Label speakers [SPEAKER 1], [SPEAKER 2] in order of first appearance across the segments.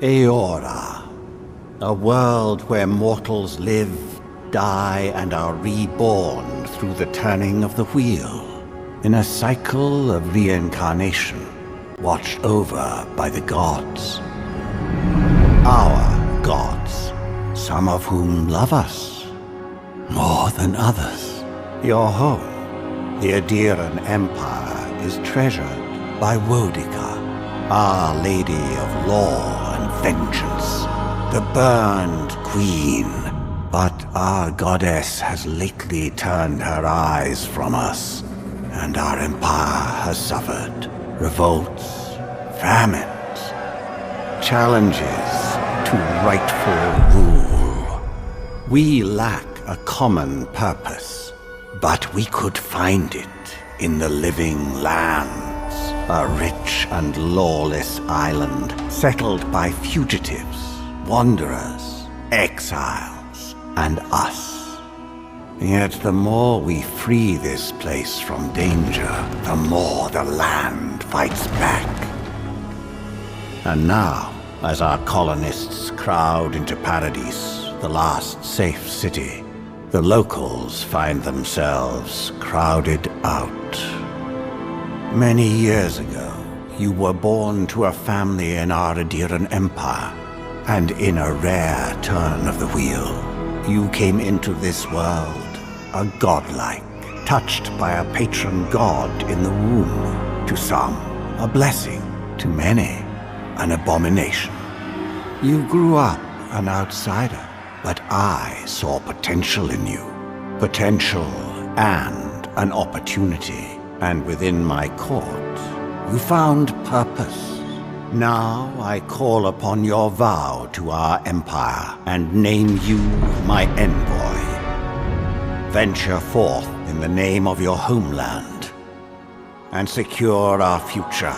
[SPEAKER 1] Eora, a world where mortals live, die, and are reborn through the turning of the wheel, in a cycle of reincarnation, watched over by the gods. Our gods, some of whom love us more than others. Your home, the Adiran Empire, is treasured by Wodica, Our Lady of Law and Vengeance, the Burned Queen. But our goddess has lately turned her eyes from us, and our empire has suffered revolts, famines, challenges to rightful rule. We lack a common purpose, but we could find it in the living lands, a rich and lawless island settled by fugitives, wanderers, exiles, and us. Yet the more we free this place from danger, the more the land fights back. And now, as our colonists crowd into Paradise, the last safe city, the locals find themselves crowded out. Many years ago, you were born to a family in our Adiran Empire, and in a rare turn of the wheel, you came into this world a godlike, touched by a patron god in the womb. To some, a blessing. To many, an abomination. You grew up an outsider, but I saw potential in you. Potential and an opportunity. And within my court, you found purpose. Now I call upon your vow to our empire and name you my envoy. Venture forth in the name of your homeland and secure our future.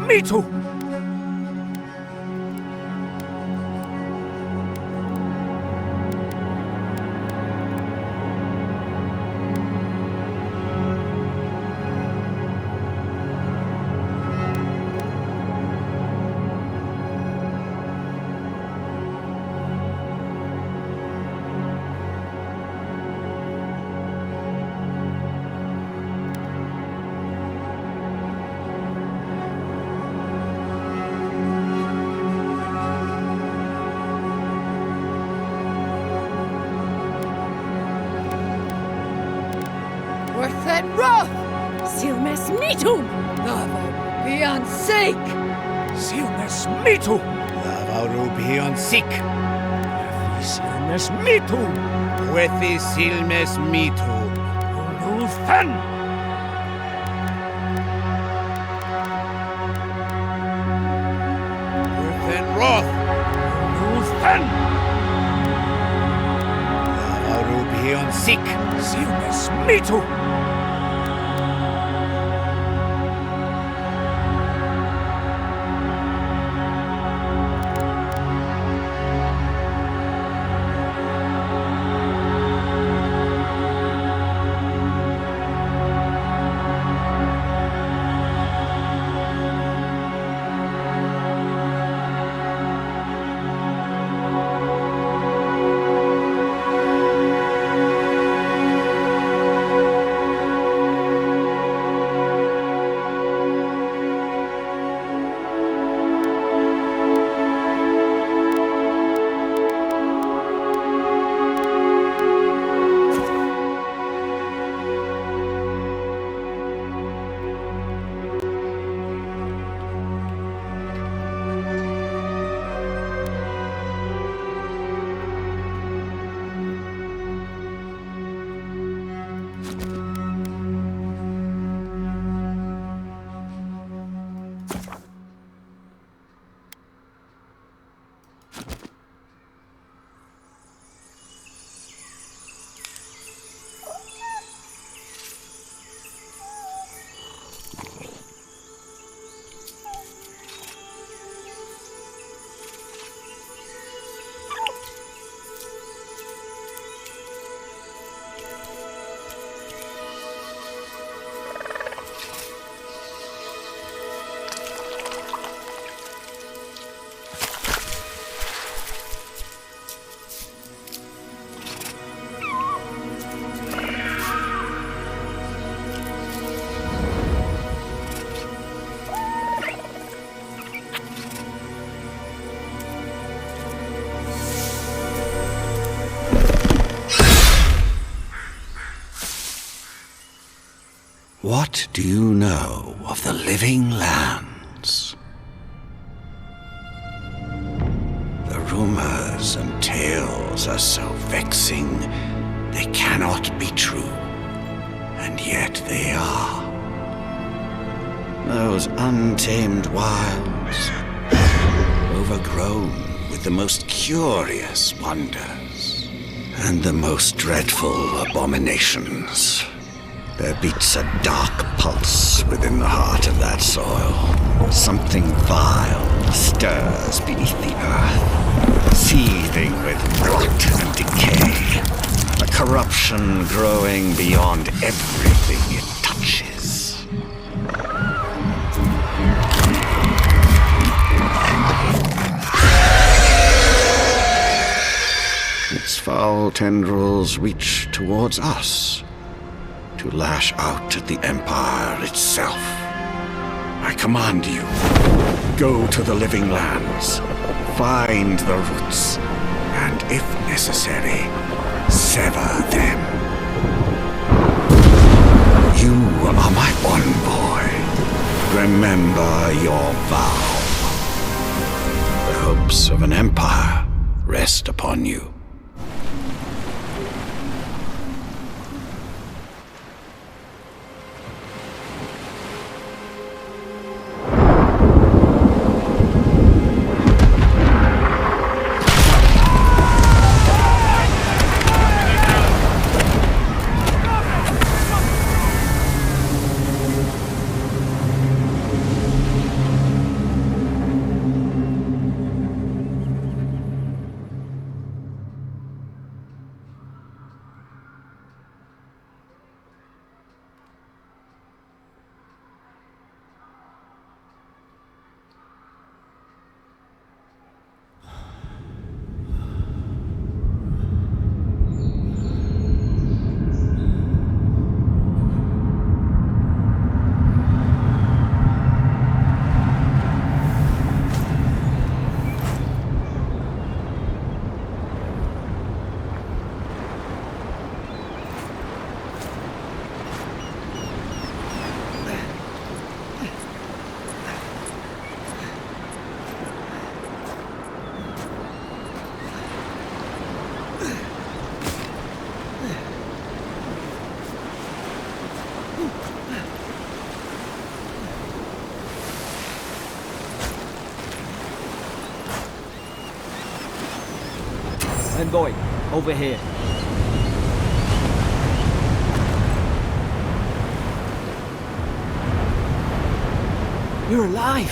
[SPEAKER 2] Me too!
[SPEAKER 3] Silmes mitum! Avowed beyond sake!
[SPEAKER 2] Silmes me too!
[SPEAKER 4] Avowed beyond sick.
[SPEAKER 2] Silmes me too!
[SPEAKER 4] Wethi silmes me too.
[SPEAKER 2] Ulufan!
[SPEAKER 4] Within wrath.
[SPEAKER 2] Ulufan!
[SPEAKER 4] Avowed beyond sick.
[SPEAKER 2] Silmes me too!
[SPEAKER 1] What do you know of the living lands? The rumors and tales are so vexing, they cannot be true, and yet they are. Those untamed wilds, overgrown with the most curious wonders and the most dreadful abominations. There beats a dark pulse within the heart of that soil. Something vile stirs beneath the earth, seething with rot and decay. A corruption growing beyond everything it touches. Its foul tendrils reach towards us, to lash out at the Empire itself. I command you, go to the living lands, find the roots, and if necessary, sever them. You are my envoy. Remember your vow. The hopes of an empire rest upon you.
[SPEAKER 5] Envoy, over here.
[SPEAKER 6] You're alive!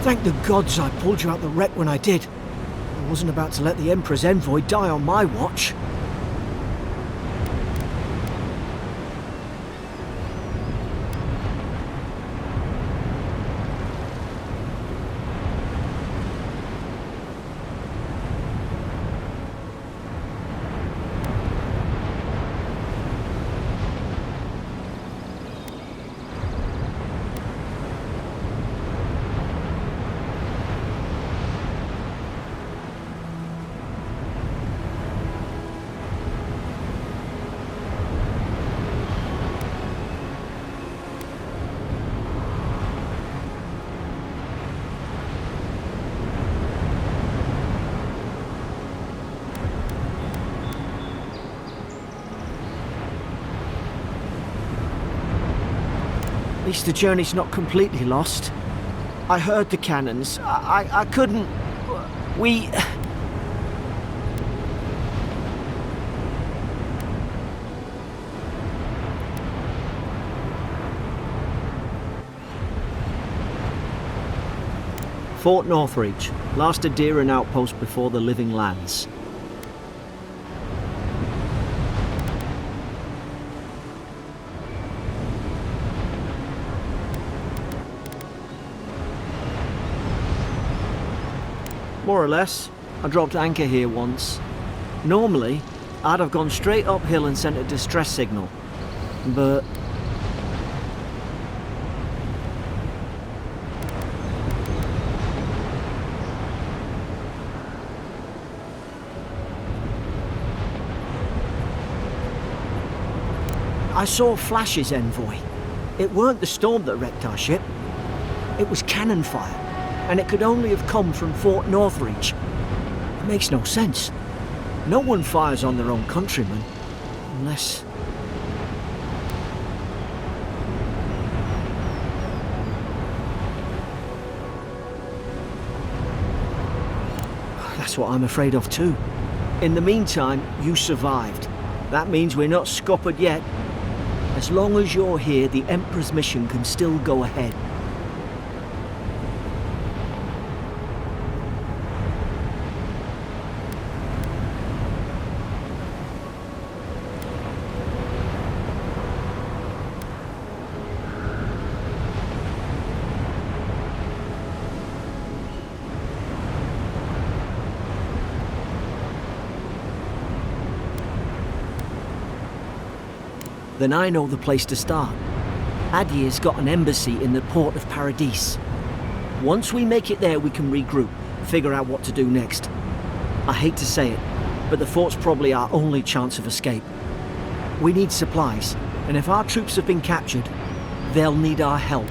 [SPEAKER 6] Thank the gods I pulled you out the wreck when I did. I wasn't about to let the Emperor's envoy die on my watch. At least the journey's not completely lost. I heard the cannons. I couldn't... We...
[SPEAKER 5] Fort Northreach, last Adheran outpost before the living lands. More or less. I dropped anchor here once. Normally, I'd have gone straight uphill and sent a distress signal. But...
[SPEAKER 6] I saw flashes, Envoy. It weren't the storm that wrecked our ship. It was cannon fire, and it could only have come from Fort Northreach. It makes no sense. No one fires on their own countrymen, unless... That's what I'm afraid of too. In the meantime, you survived. That means we're not scuppered yet. As long as you're here, the Emperor's mission can still go ahead. Then I know the place to start. Adir's got an embassy in the port of Paradis. Once we make it there, we can regroup, figure out what to do next. I hate to say it, but the fort's probably our only chance of escape. We need supplies, and if our troops have been captured, they'll need our help.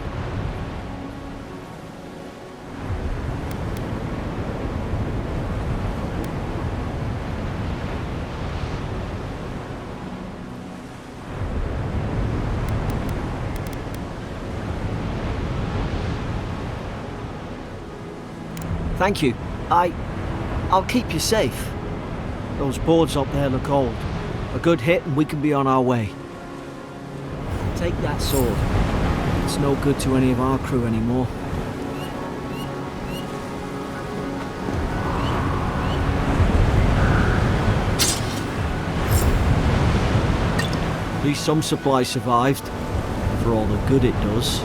[SPEAKER 6] Thank you. I'll keep you safe. Those boards up there look old. A good hit and we can be on our way. Take that sword. It's no good to any of our crew anymore. At least some supplies survived, for all the good it does.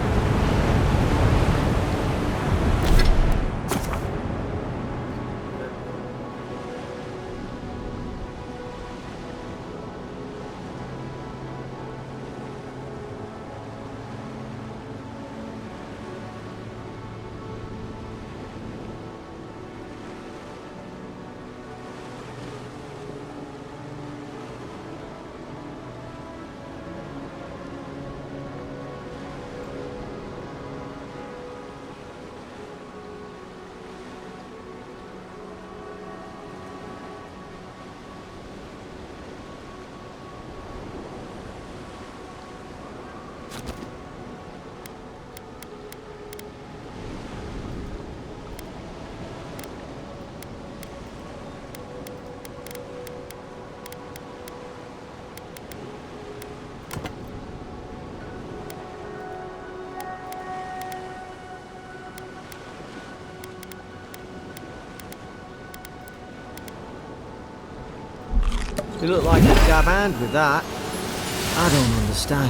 [SPEAKER 5] They look like a dab hand with that.
[SPEAKER 6] I don't understand.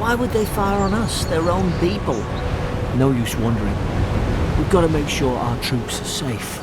[SPEAKER 6] Why would they fire on us, their own people?
[SPEAKER 5] No use wondering. We've got to make sure our troops are safe.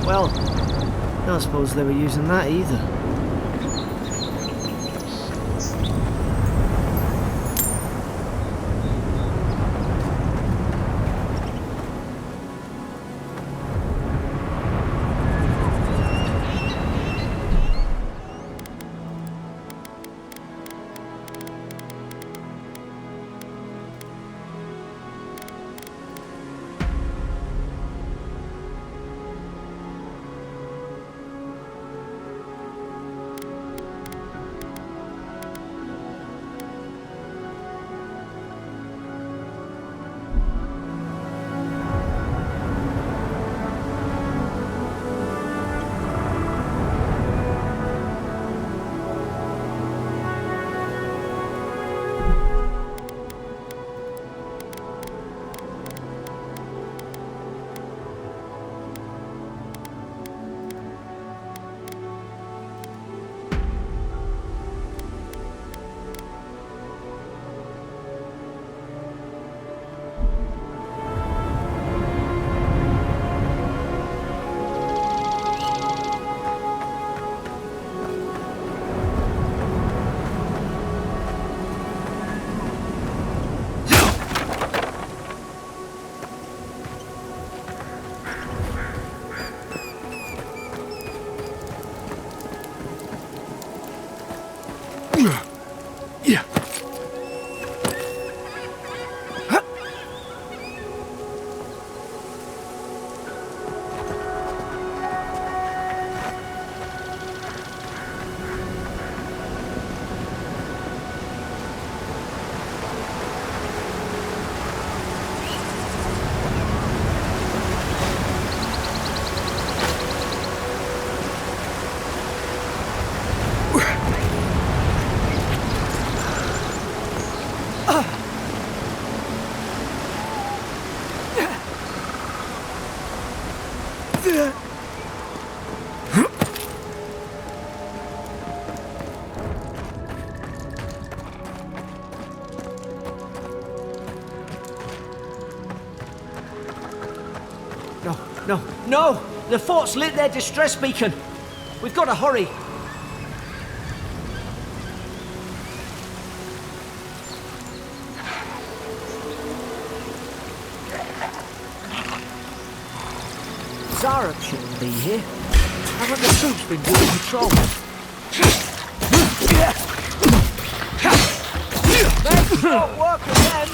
[SPEAKER 5] Well, I don't suppose they were using that either.
[SPEAKER 6] No! The fort's lit their distress beacon! We've got to hurry! Zara shouldn't be here. Haven't the troops been doing patrol? Maybe it won't work again!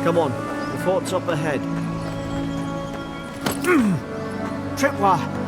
[SPEAKER 5] Come on, the fort's up ahead. Tripwire!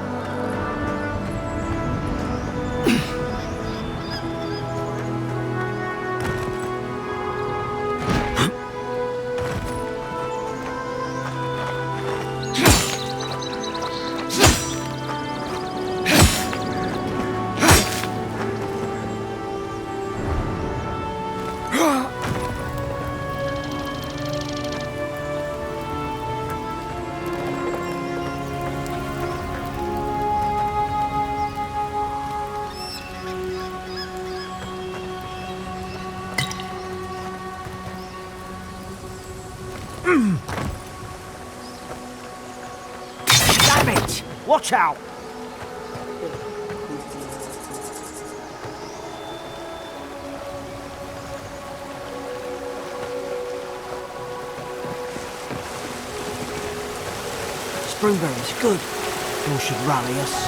[SPEAKER 5] Damn it! Watch out! Springberry's good. You should rally us.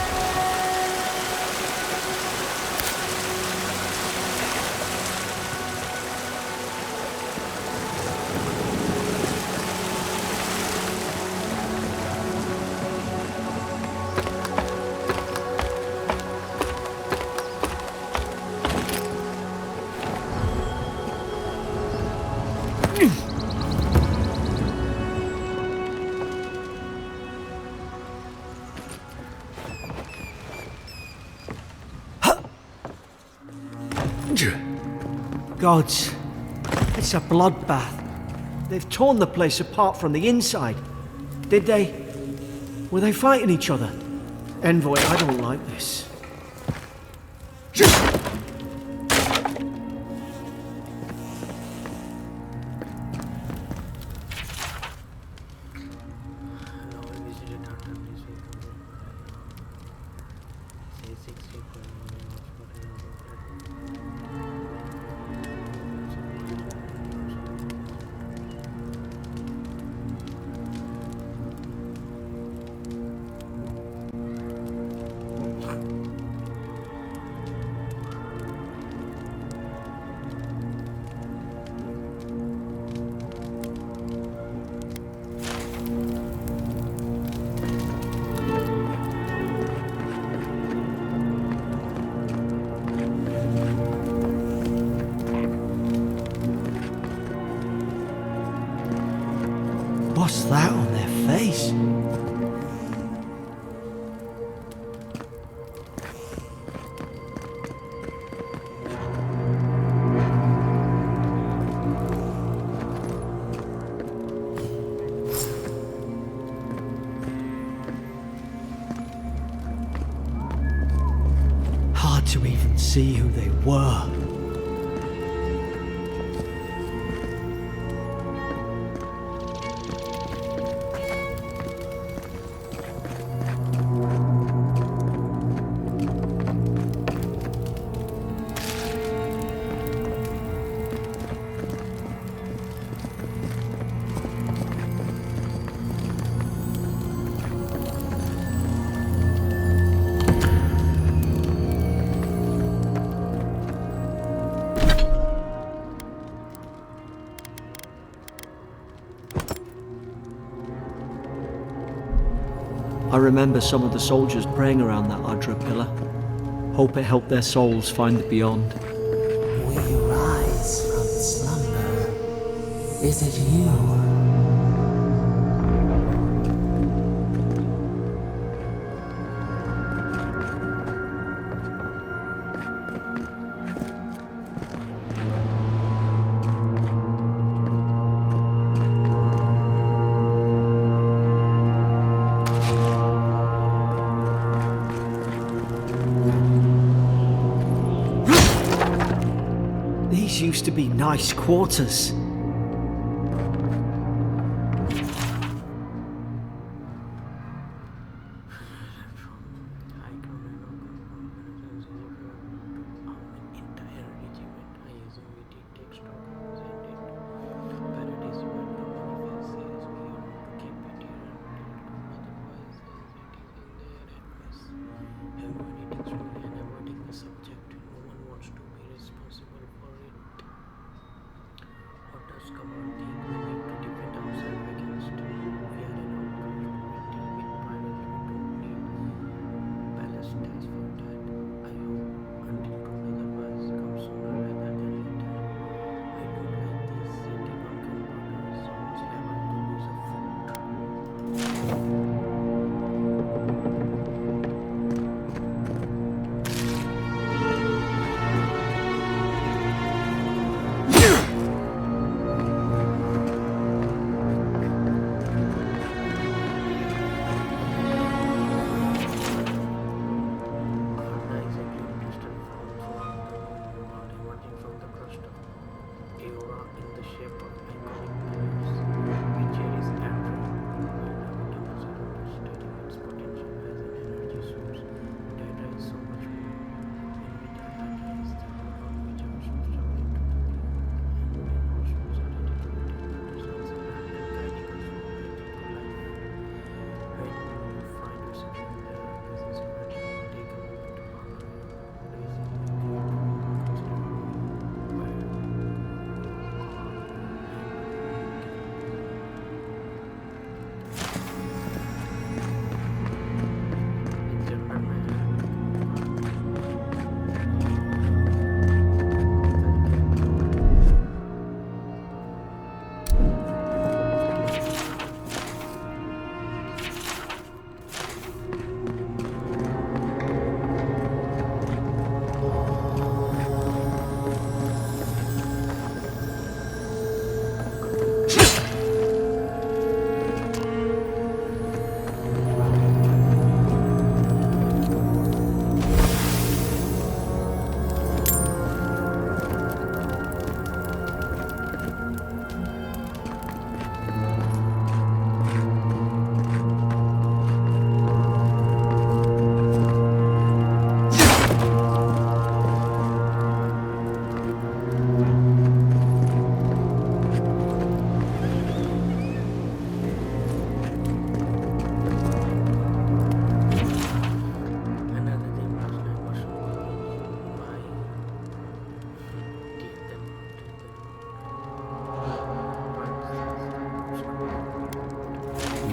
[SPEAKER 5] Gods, it's a bloodbath. They've torn the place apart from the inside. Did they? Were they fighting each other? Envoy, I don't like this. What's that on their face? Hard to even see who they were. I remember some of the soldiers praying around that Adra pillar. Hope it helped their souls find the beyond.
[SPEAKER 7] We rise from slumber. Is it you?
[SPEAKER 5] These used to be nice quarters.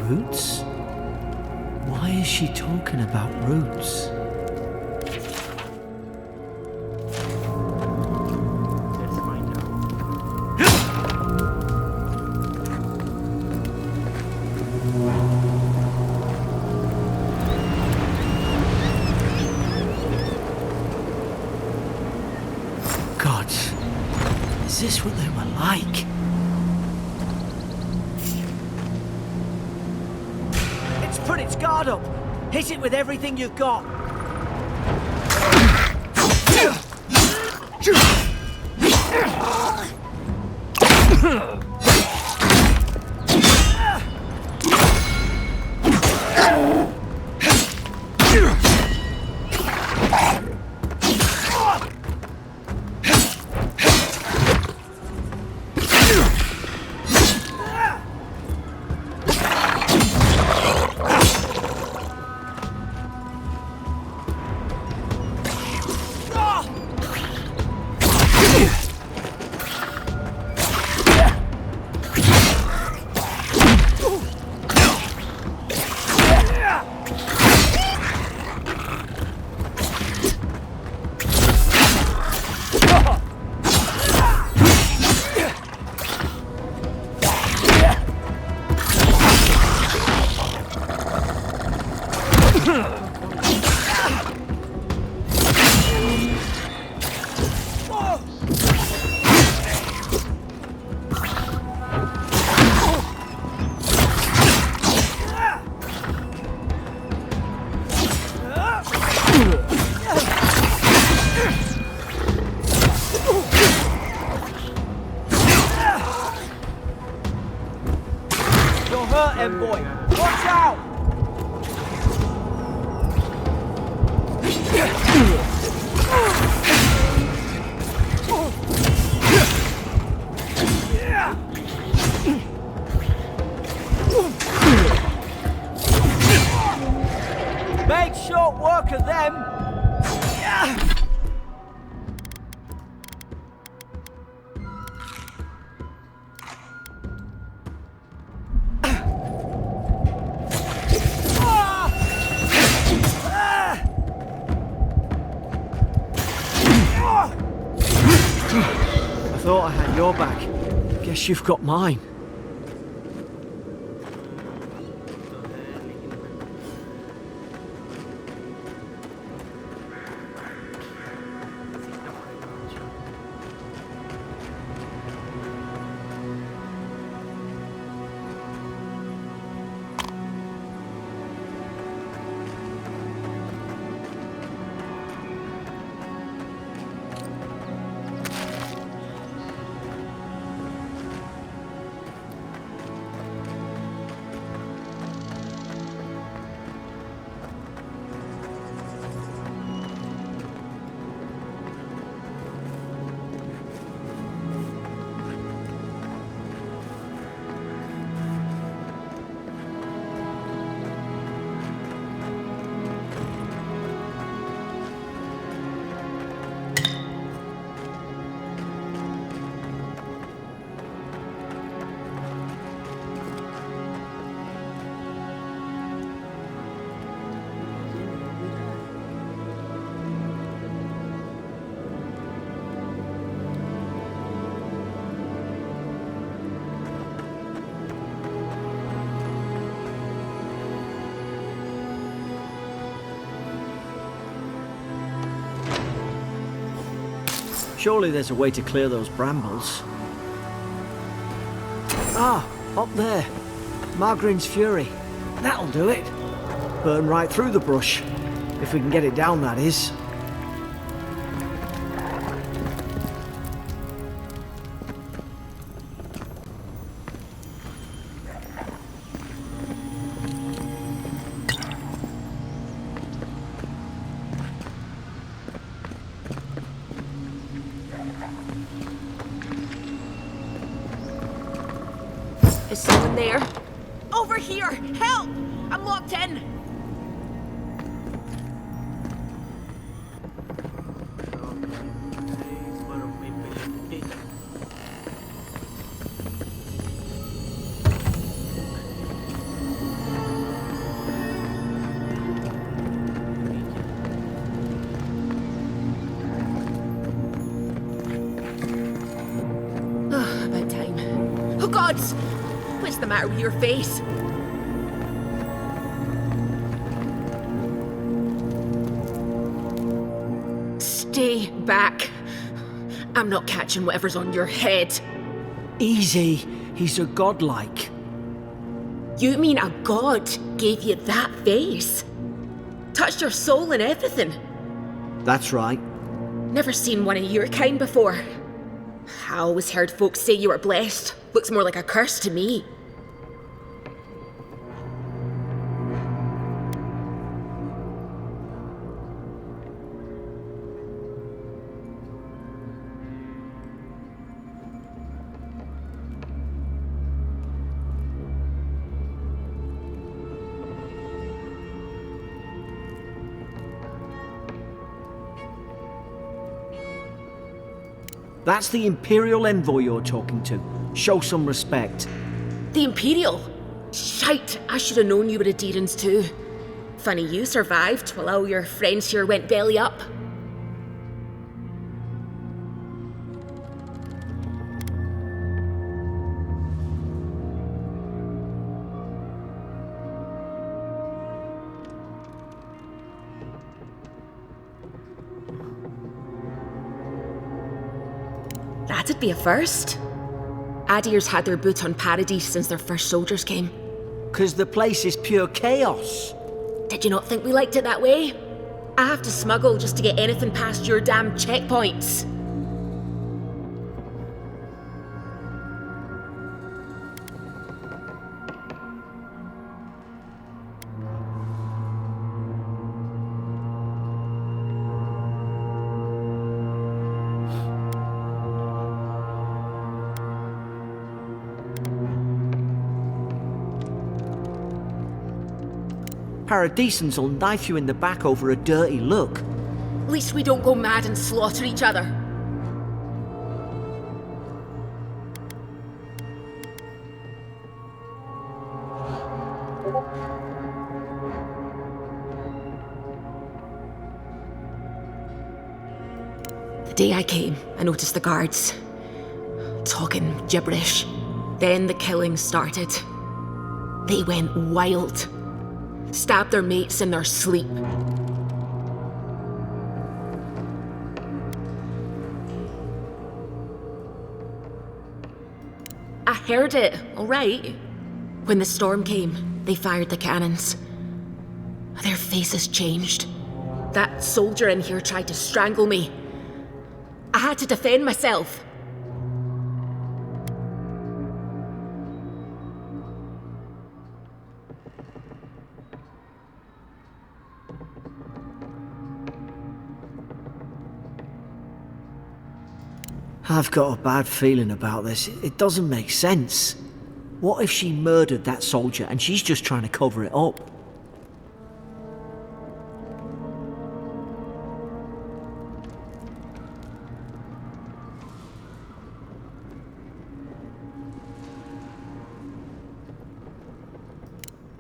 [SPEAKER 5] Roots? Why is she talking about roots?
[SPEAKER 6] Let's find out.
[SPEAKER 5] God, is this what they were like?
[SPEAKER 6] It's put its guard up. Hit it with everything you've got. You're hurt, Envoy. Watch out! Make short work of them.
[SPEAKER 5] I thought I had your back. Guess you've got mine.
[SPEAKER 6] Surely there's a way to clear those brambles.
[SPEAKER 5] Ah, up there. Margarine's Fury. That'll do it. Burn right through the brush. If we can get it down, that is.
[SPEAKER 8] Is someone there? Over here! Help! I'm locked in! gods! What's the matter with your face? Stay back. I'm not catching whatever's on your head.
[SPEAKER 6] Easy. He's a godlike.
[SPEAKER 8] You mean a god gave you that face? Touched your soul and everything?
[SPEAKER 6] That's right.
[SPEAKER 8] Never seen one of your kind before. I always heard folks say you were blessed. Looks more like a curse to me.
[SPEAKER 6] That's the Imperial envoy you're talking to. Show some respect.
[SPEAKER 8] The Imperial? Shite, I should have known you were Adherents too. Funny you survived while all your friends here went belly up. That'd be a first. Adir's had their boot on Paradise since their first soldiers came.
[SPEAKER 6] 'Cause the place is pure chaos.
[SPEAKER 8] Did you not think we liked it that way? I have to smuggle just to get anything past your damn checkpoints.
[SPEAKER 6] Paradisans will knife you in the back over a dirty look.
[SPEAKER 8] At least we don't go mad and slaughter each other. The day I came, I noticed the guards talking gibberish. Then the killing started. They went wild. Stabbed their mates in their sleep. I heard it, all right. When the storm came, they fired the cannons. Their faces changed. That soldier in here tried to strangle me. I had to defend myself.
[SPEAKER 6] I've got a bad feeling about this. It doesn't make sense. What if she murdered that soldier and she's just trying to cover it up?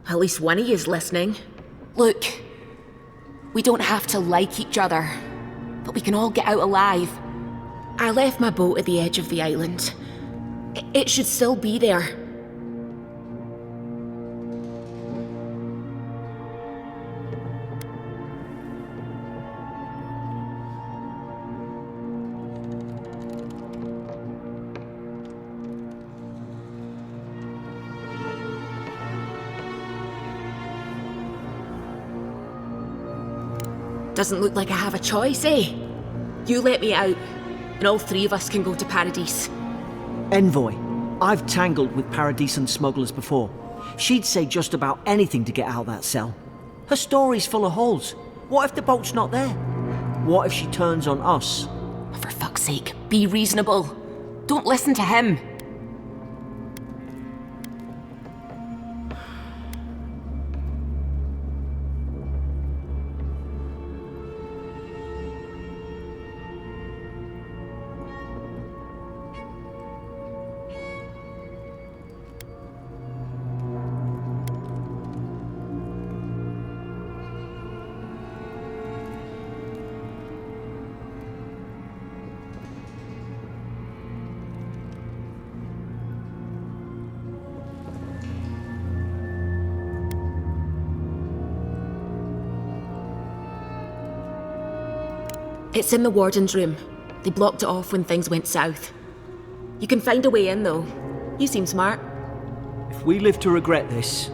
[SPEAKER 8] At least one of you's listening. Look, we don't have to like each other, but we can all get out alive. I left my boat at the edge of the island. It should still be there. Doesn't look like I have a choice, eh? You let me out, and all three of us can go to Paradise.
[SPEAKER 6] Envoy, I've tangled with Paradisan smugglers before. She'd say just about anything to get out of that cell. Her story's full of holes. What if the boat's not there? What if she turns on us?
[SPEAKER 8] For fuck's sake, be reasonable. Don't listen to him. It's in the warden's room. They blocked it off when things went south. You can find a way in, though. You seem smart.
[SPEAKER 5] If we live to regret this,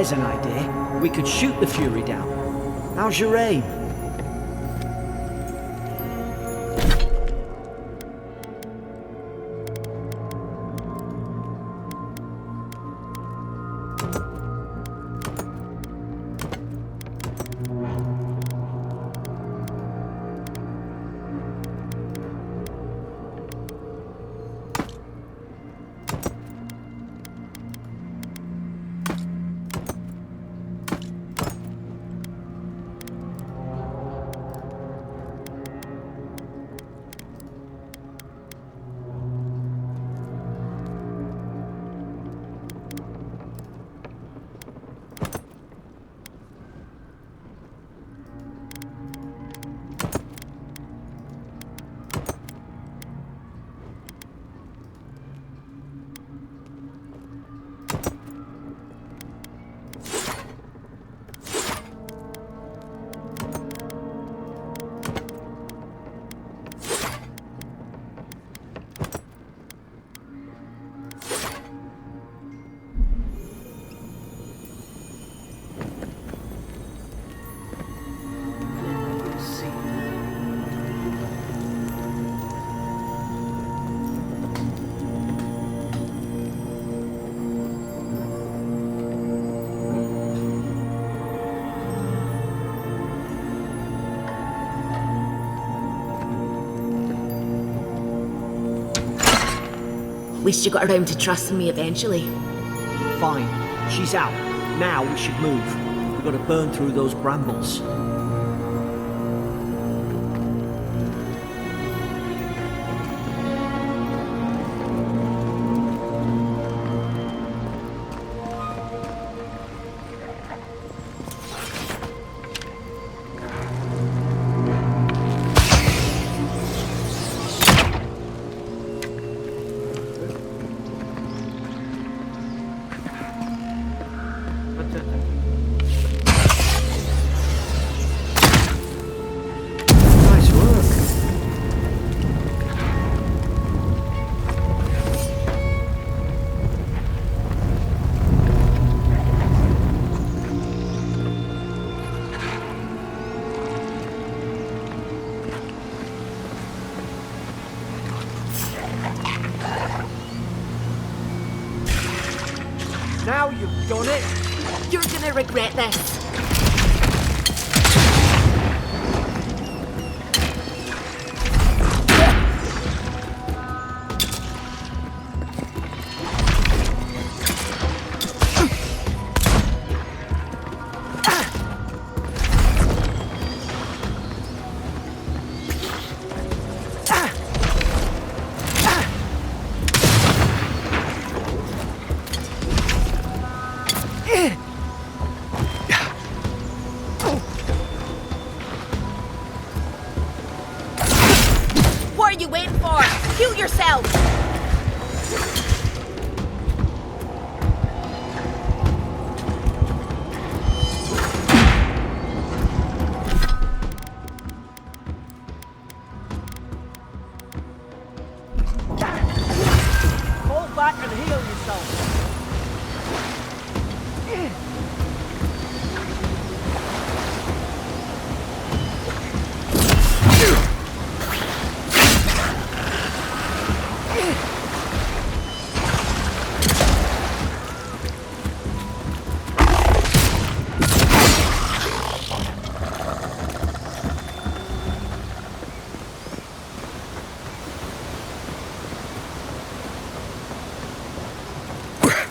[SPEAKER 5] there's an idea. We could shoot the Fury down. How's your aim?
[SPEAKER 8] Least you got around to trusting me eventually.
[SPEAKER 6] Fine. She's out. Now we should move. We've got to burn through those brambles.
[SPEAKER 5] Now you've done it!
[SPEAKER 8] You're gonna regret this. What are you waiting for? Heal yourself!
[SPEAKER 6] Fall back and heal yourself.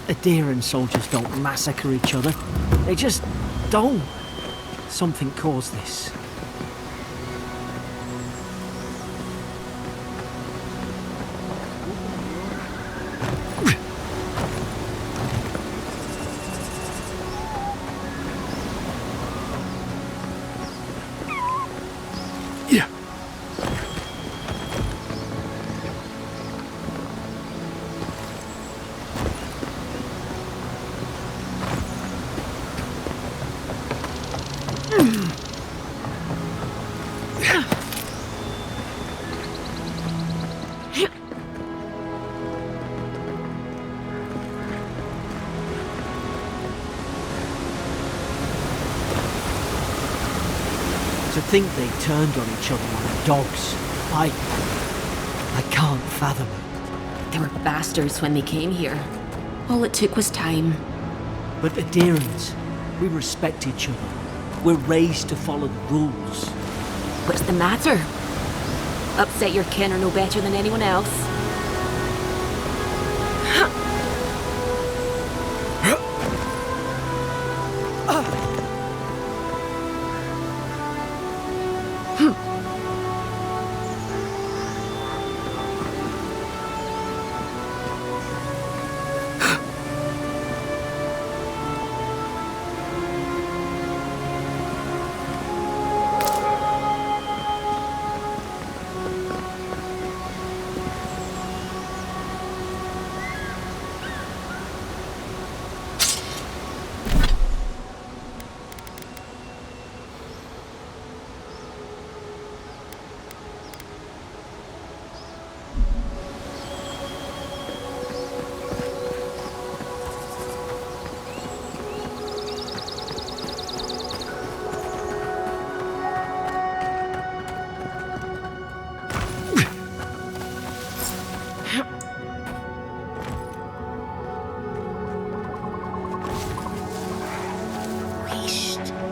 [SPEAKER 6] Adherent soldiers don't massacre each other. They just don't. Something caused this. To think they turned on each other like dogs. I can't fathom it.
[SPEAKER 8] They were bastards when they came here. All it took was time.
[SPEAKER 6] But adherents, we respect each other. We're raised to follow the rules.
[SPEAKER 8] What's the matter? Upset your kin are no better than anyone else.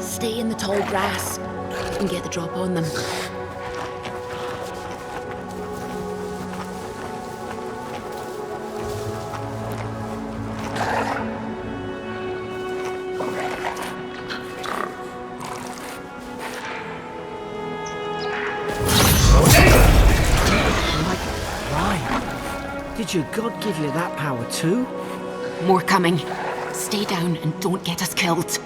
[SPEAKER 8] Stay in the tall grass and get the drop on them.
[SPEAKER 5] Did your god give you that power too?
[SPEAKER 8] More coming. Stay down and don't get us killed.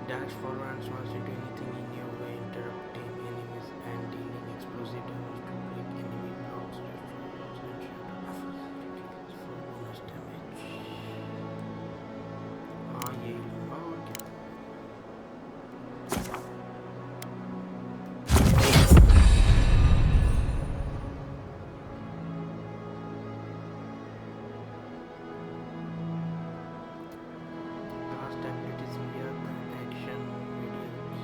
[SPEAKER 9] Dash forward and smash into anything in your way, interrupting enemies and dealing explosive damage to break enemy blocks, destroy and shatter for bonus damage. हाँ ये लूँगा और क्या? Last abilities here, action videos.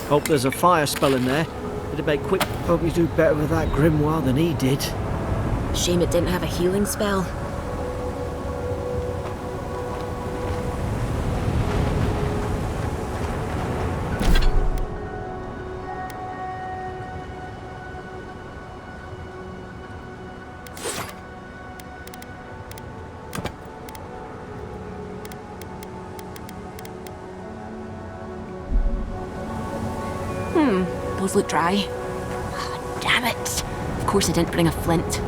[SPEAKER 5] Hope there's a fire spell in there. It'd make quick. Hope you do better with that grimoire than he did.
[SPEAKER 8] Shame it didn't have a healing spell. Those look dry. Ah, damn it. Of course I didn't bring a flint.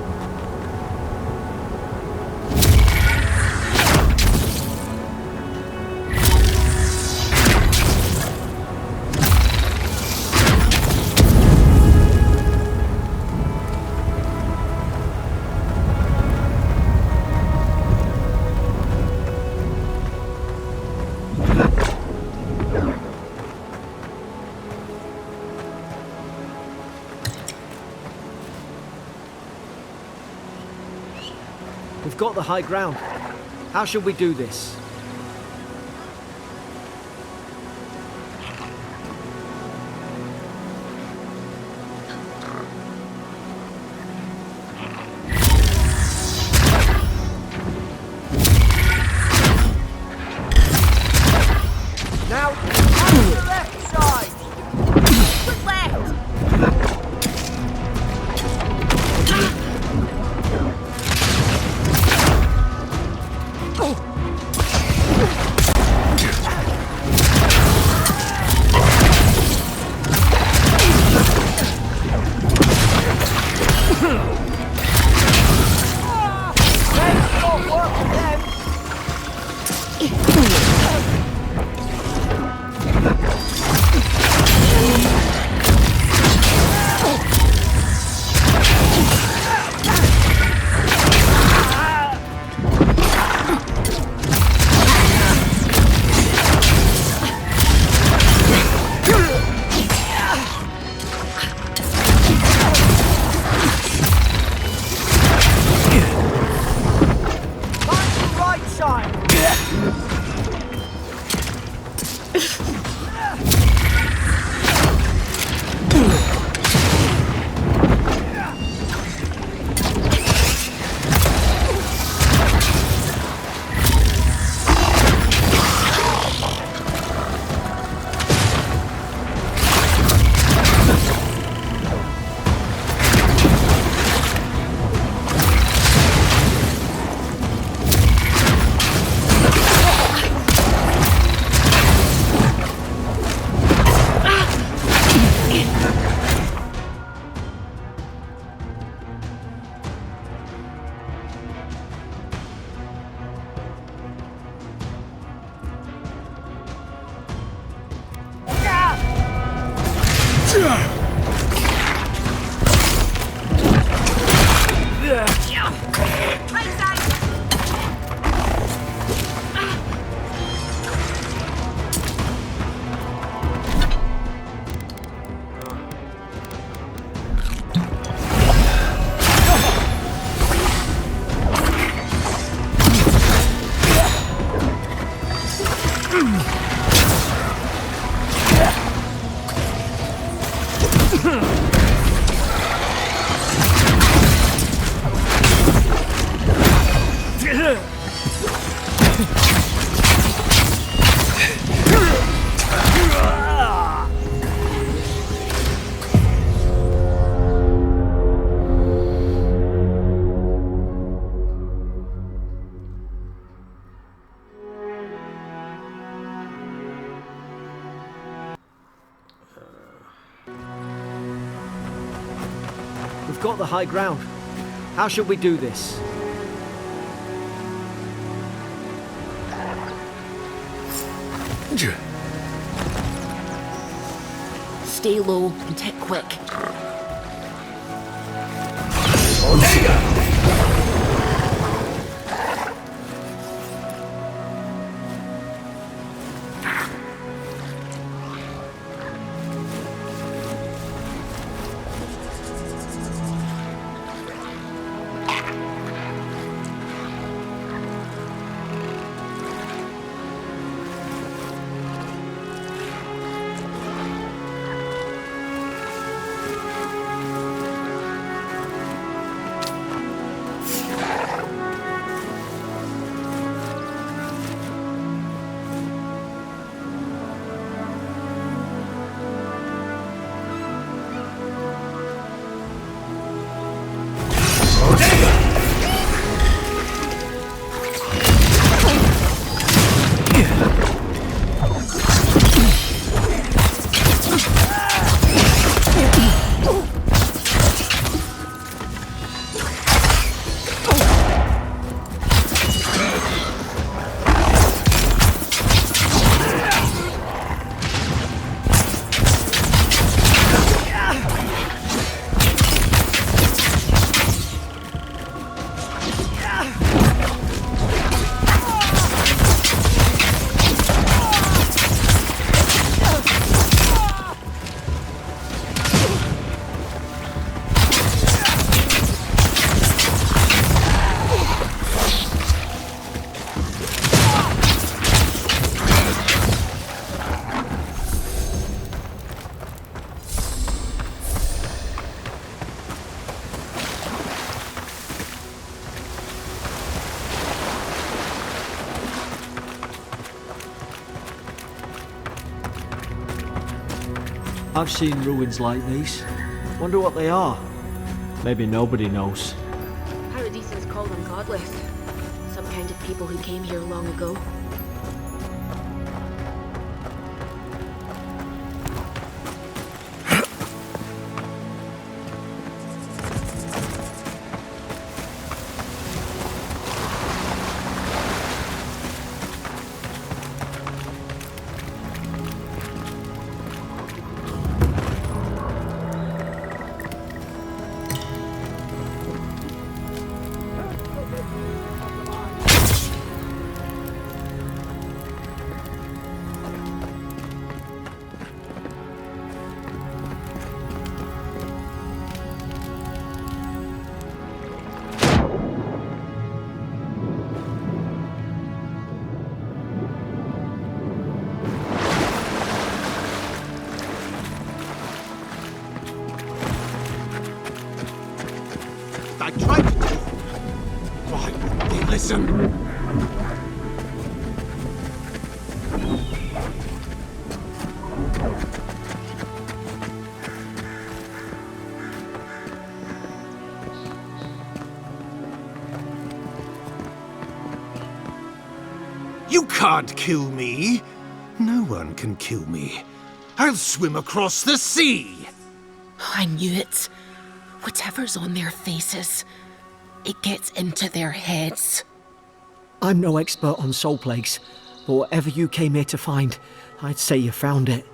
[SPEAKER 5] We've got the high ground. How should we do this?
[SPEAKER 8] Right side!
[SPEAKER 6] We've got the high ground. How should we do this?
[SPEAKER 8] Stay low and hit quick.
[SPEAKER 5] I've seen ruins like these. Wonder what they are. Maybe nobody knows.
[SPEAKER 8] Paradisans call them godless. Some kind of people who came here long ago.
[SPEAKER 10] I tried to do. Why wouldn't they listen? You can't kill me. No one can kill me. I'll swim across the sea.
[SPEAKER 8] I knew it. Whatever's on their faces, it gets into their heads.
[SPEAKER 6] I'm no expert on soul plagues, but whatever you came here to find, I'd say you found it.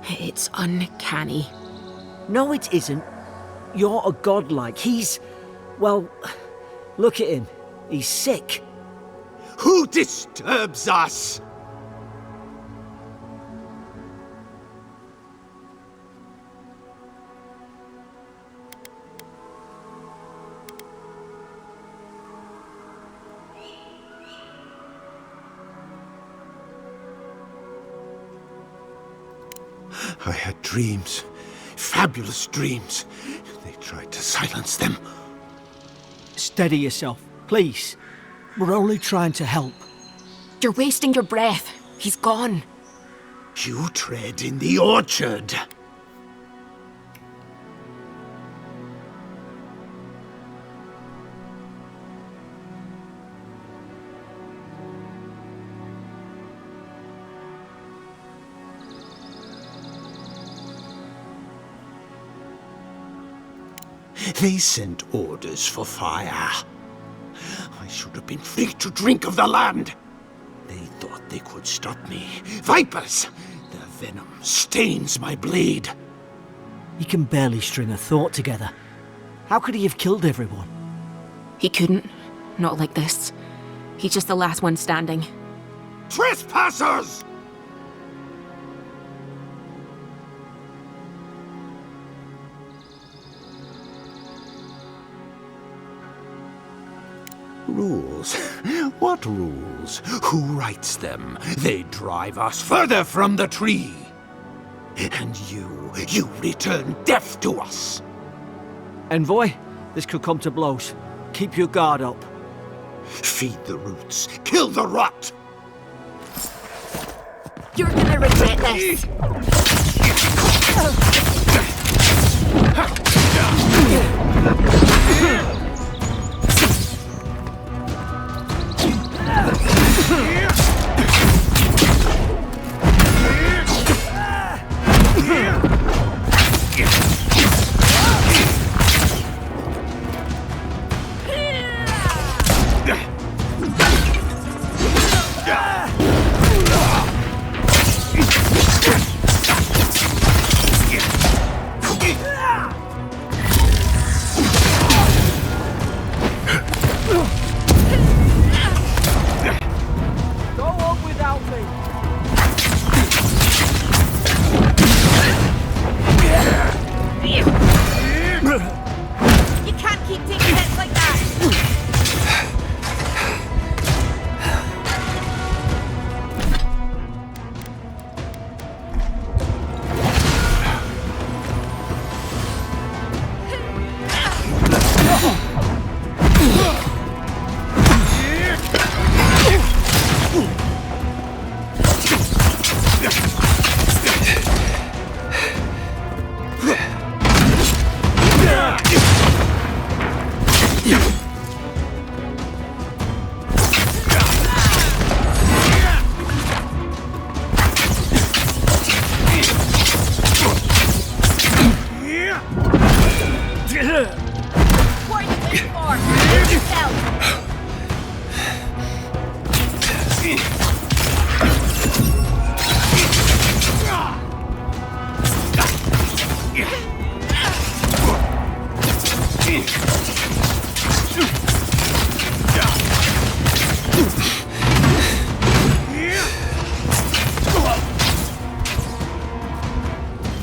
[SPEAKER 8] It's uncanny.
[SPEAKER 6] No, it isn't. You're a godlike. He's... well, look at him. He's sick.
[SPEAKER 10] Who disturbs us? I had dreams. Fabulous dreams. They tried to silence them.
[SPEAKER 5] Steady yourself, please. We're only trying to help.
[SPEAKER 8] You're wasting your breath. He's gone.
[SPEAKER 10] You tread in the orchard. They sent orders for fire. I should have been free to drink of the land. They thought they could stop me. Vipers! Their venom stains my blade.
[SPEAKER 6] He can barely string a thought together. How could he have killed everyone?
[SPEAKER 8] He couldn't. Not like this. He's just the last one standing.
[SPEAKER 10] Trespassers! Rules? What rules? Who writes them? They drive us further from the tree. And you return death to us.
[SPEAKER 5] Envoy, this could come to blows. Keep your guard up.
[SPEAKER 10] Feed the roots, kill the rot!
[SPEAKER 8] You're gonna regret this!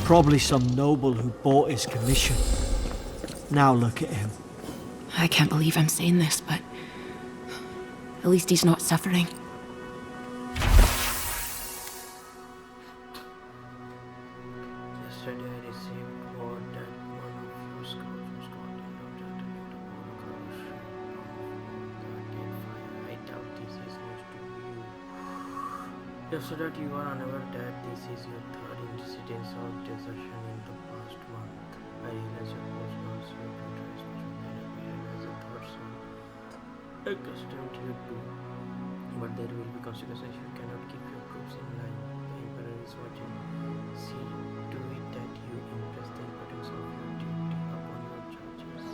[SPEAKER 5] Probably some noble who bought his commission. Now look at him.
[SPEAKER 8] I can't believe I'm saying this, but at least he's not suffering.
[SPEAKER 9] Yesterday I received word that one of your scouts was caught in object and about a cover ship of the fire. I doubt this is news to you. Just so that you are unaware that this is your third incident of desertion in the past month. I realize your post was your interest, as a person accustomed to you too. But there will be consequences if you cannot keep your troops in line. The Emperor is watching. See to it that you impress the importance of your duty upon your judges.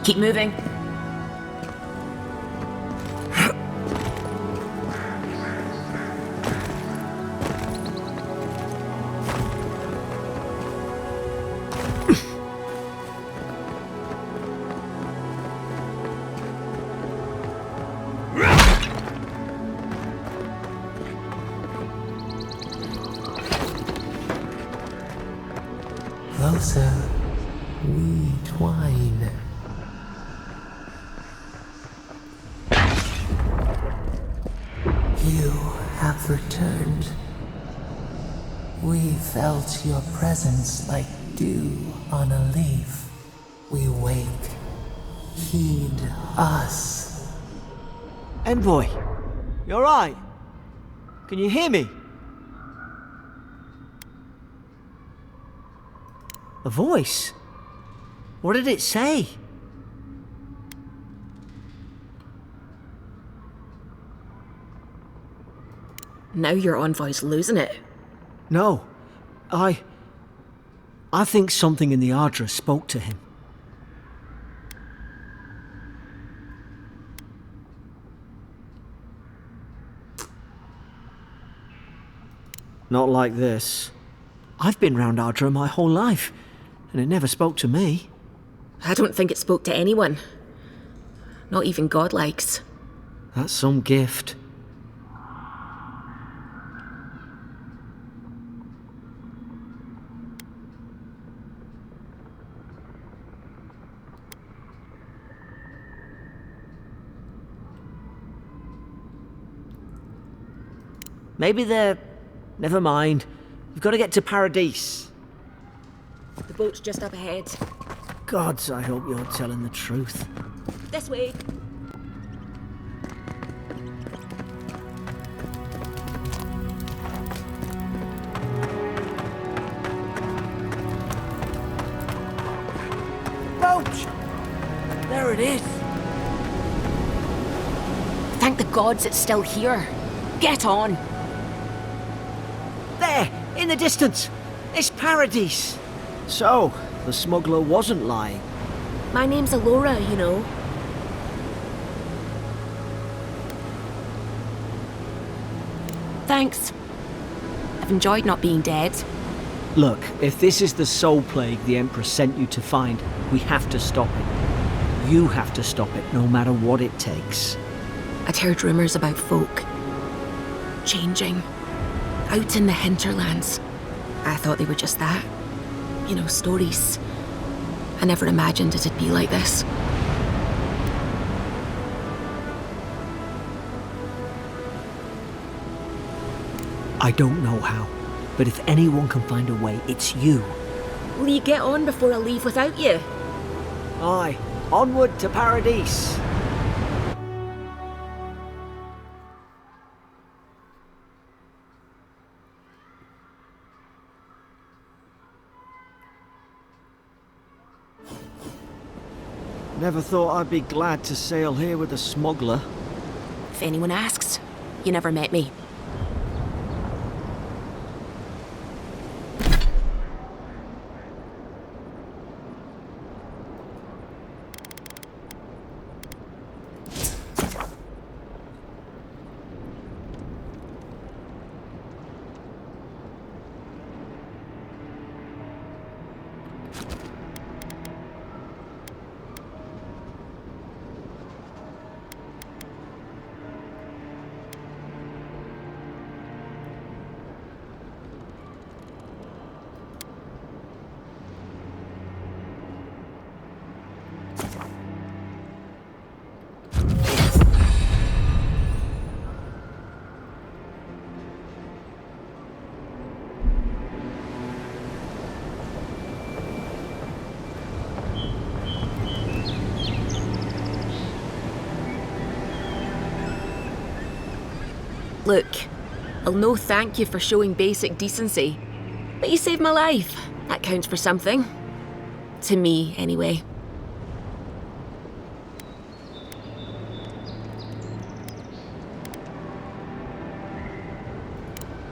[SPEAKER 8] Keep moving.
[SPEAKER 7] Closer, we twine. You have returned. We felt your presence like dew on a leaf. We wake. Heed us.
[SPEAKER 6] Envoy, you alright? Can you hear me? A voice? What did it say?
[SPEAKER 8] Now your envoy's losing it.
[SPEAKER 6] No. I think something in the Ardra spoke to him. Not like this. I've been round Ardra my whole life, and it never spoke to me.
[SPEAKER 8] I don't think it spoke to anyone. Not even godlikes.
[SPEAKER 6] That's some gift. Maybe they're... Never mind. We've got to get to Paradise.
[SPEAKER 8] The boat's just up ahead.
[SPEAKER 6] Gods, I hope you're telling the truth.
[SPEAKER 8] This way.
[SPEAKER 6] Boat! There it is.
[SPEAKER 8] Thank the gods it's still here. Get on.
[SPEAKER 6] There, in the distance. It's Paradise. So, the smuggler wasn't lying.
[SPEAKER 8] My name's Alora, you know. Thanks. I've enjoyed not being dead.
[SPEAKER 6] Look, if this is the soul plague the Emperor sent you to find, we have to stop it. You have to stop it, no matter what it takes.
[SPEAKER 8] I'd heard rumours about folk changing out in the hinterlands. I thought they were just that. You know, stories. I never imagined it'd be like this.
[SPEAKER 6] I don't know how, but if anyone can find a way, it's you.
[SPEAKER 8] Will you get on before I leave without you?
[SPEAKER 6] Aye, onward to Paradise. Never thought I'd be glad to sail here with a smuggler.
[SPEAKER 8] If anyone asks, you never met me. Look, I'll no thank you for showing basic decency. But you saved my life. That counts for something. To me, anyway.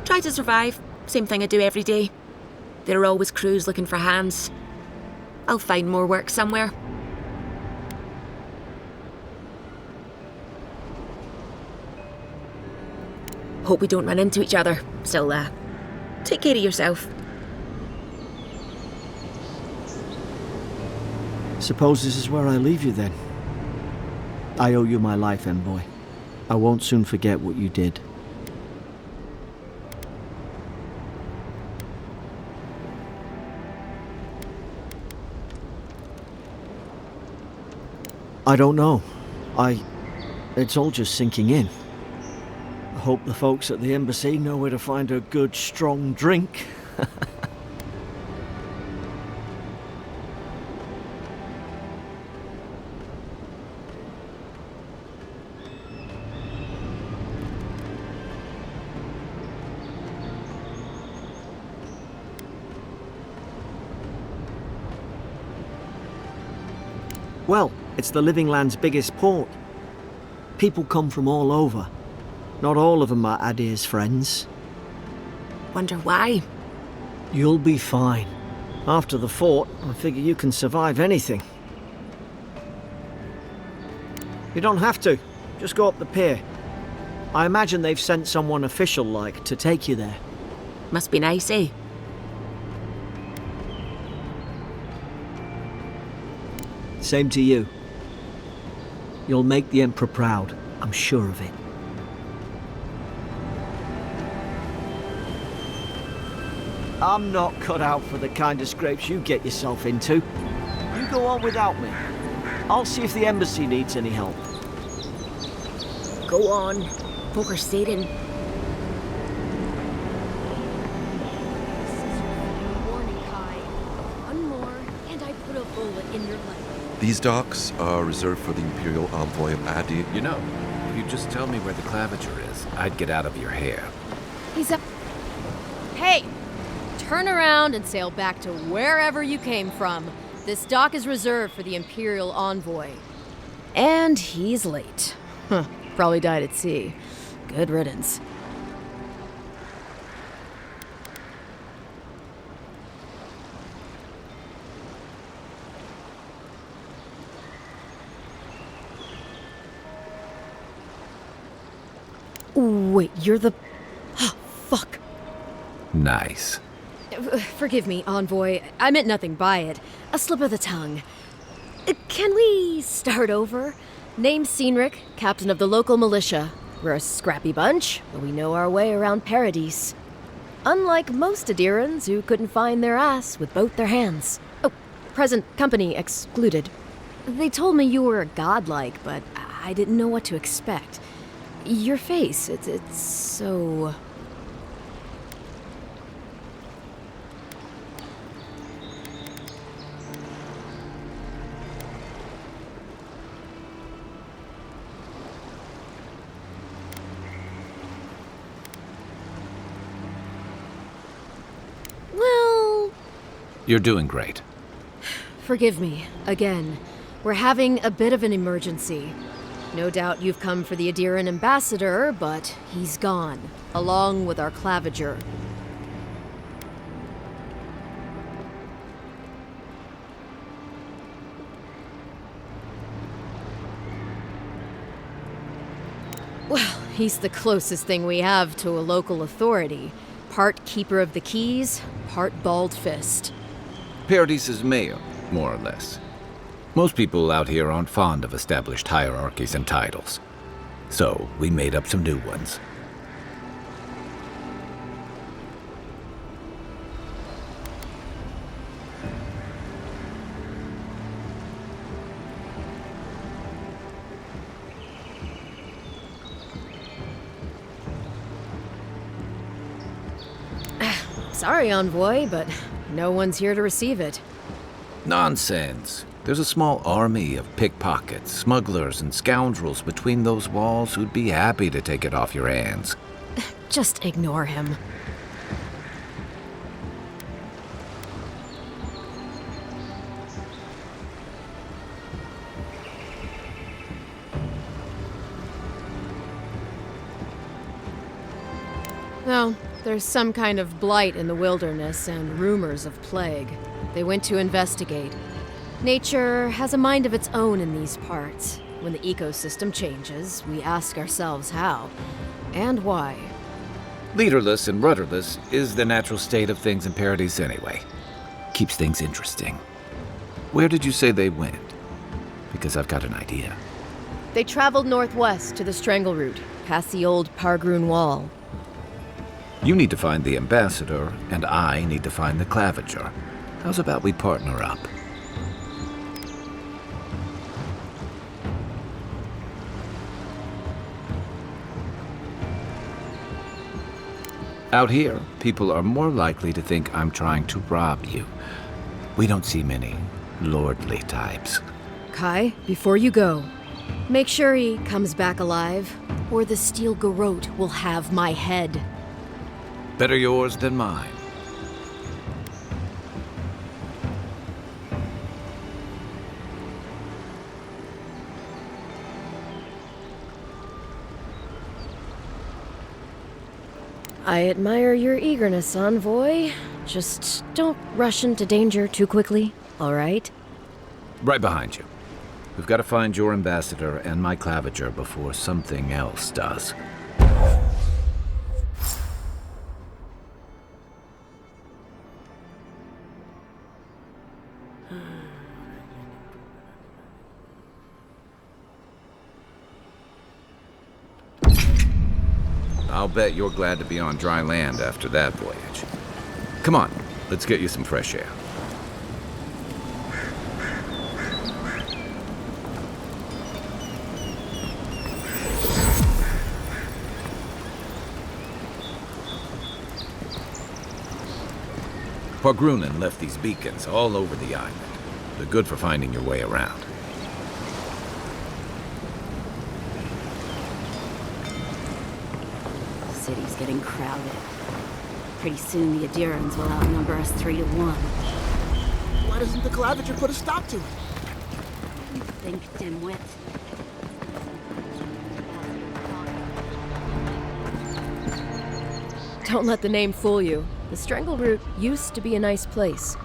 [SPEAKER 8] Try to survive. Same thing I do every day. There are always crews looking for hands. I'll find more work somewhere. Hope we don't run into each other. Still, take care of yourself.
[SPEAKER 5] Suppose this is where I leave you then. I owe you my life, Envoy. I won't soon forget what you did. I don't know. It's all just sinking in. I hope the folks at the embassy know where to find a good, strong drink. Well, it's the Living Land's biggest port. People come from all over. Not all of them are Adir's friends.
[SPEAKER 8] Wonder why?
[SPEAKER 5] You'll be fine. After the fort, I figure you can survive anything. You don't have to. Just go up the pier. I imagine they've sent someone official-like to take you there.
[SPEAKER 8] Must be nice, eh?
[SPEAKER 5] Same to you. You'll make the Emperor proud, I'm sure of it. I'm not cut out for the kind of scrapes you get yourself into. You go on without me. I'll see if the embassy needs any help.
[SPEAKER 8] Go on. Folk are stating.
[SPEAKER 3] Warning, Kai. One more, and I put a bullet in your leg.
[SPEAKER 11] These docks are reserved for the Imperial Envoy of Adi.
[SPEAKER 12] You know, if you just tell me where the claviger is, I'd get out of your hair.
[SPEAKER 13] He's up. Hey! Turn around and sail back to wherever you came from. This dock is reserved for the Imperial Envoy. And he's late. Huh, probably died at sea. Good riddance. Wait, you're the... Fuck.
[SPEAKER 12] Nice.
[SPEAKER 13] Forgive me, Envoy. I meant nothing by it. A slip of the tongue. Can we start over? Name's Cynric, captain of the local militia. We're a scrappy bunch, but we know our way around Paradise. Unlike most Adirans who couldn't find their ass with both their hands. Oh, present company excluded. They told me you were godlike, but I didn't know what to expect. Your face, it's so... Well...
[SPEAKER 12] You're doing great.
[SPEAKER 13] Forgive me, again. We're having a bit of an emergency. No doubt you've come for the Adiran ambassador, but he's gone, along with our claviger. Well, he's the closest thing we have to a local authority. Part keeper of the keys, part bald fist.
[SPEAKER 12] Paradise's mayor, more or less. Most people out here aren't fond of established hierarchies and titles. So, we made up some new ones.
[SPEAKER 13] Sorry, Envoy, but no one's here to receive it.
[SPEAKER 12] Nonsense. There's a small army of pickpockets, smugglers, and scoundrels between those walls who'd be happy to take it off your hands.
[SPEAKER 13] Just ignore him. Well, there's some kind of blight in the wilderness and rumors of plague. They went to investigate. Nature has a mind of its own in these parts. When the ecosystem changes, we ask ourselves how and why.
[SPEAKER 12] Leaderless and rudderless is the natural state of things in Paradise anyway. Keeps things interesting. Where did you say they went? Because I've got an idea.
[SPEAKER 13] They traveled northwest to the Strangle Route, past the old Pargroon Wall.
[SPEAKER 12] You need to find the ambassador, and I need to find the claviger. How's about we partner up? Out here, people are more likely to think I'm trying to rob you. We don't see many lordly types.
[SPEAKER 13] Kai, before you go, make sure he comes back alive, or the steel garrote will have my head.
[SPEAKER 12] Better yours than mine.
[SPEAKER 13] I admire your eagerness, Envoy. Just don't rush into danger too quickly, all right?
[SPEAKER 12] Right behind you. We've got to find your ambassador and my claviger before something else does. I'll bet you're glad to be on dry land after that voyage. Come on, let's get you some fresh air. Pargrunen left these beacons all over the island. They're good for finding your way around.
[SPEAKER 14] City's getting crowded. Pretty soon the Adirans will outnumber us 3-1.
[SPEAKER 15] Why doesn't the claviger put a stop to it?
[SPEAKER 14] You think, dimwit?
[SPEAKER 13] Don't let the name fool you. The Strangle Route used to be a nice place.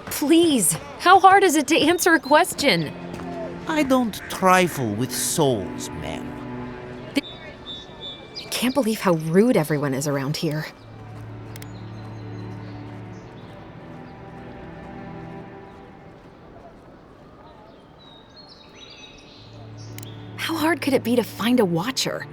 [SPEAKER 8] Please, how hard is it to answer a question?
[SPEAKER 16] I don't trifle with souls, ma'am.
[SPEAKER 8] I can't believe how rude everyone is around here. How hard could it be to find a watcher?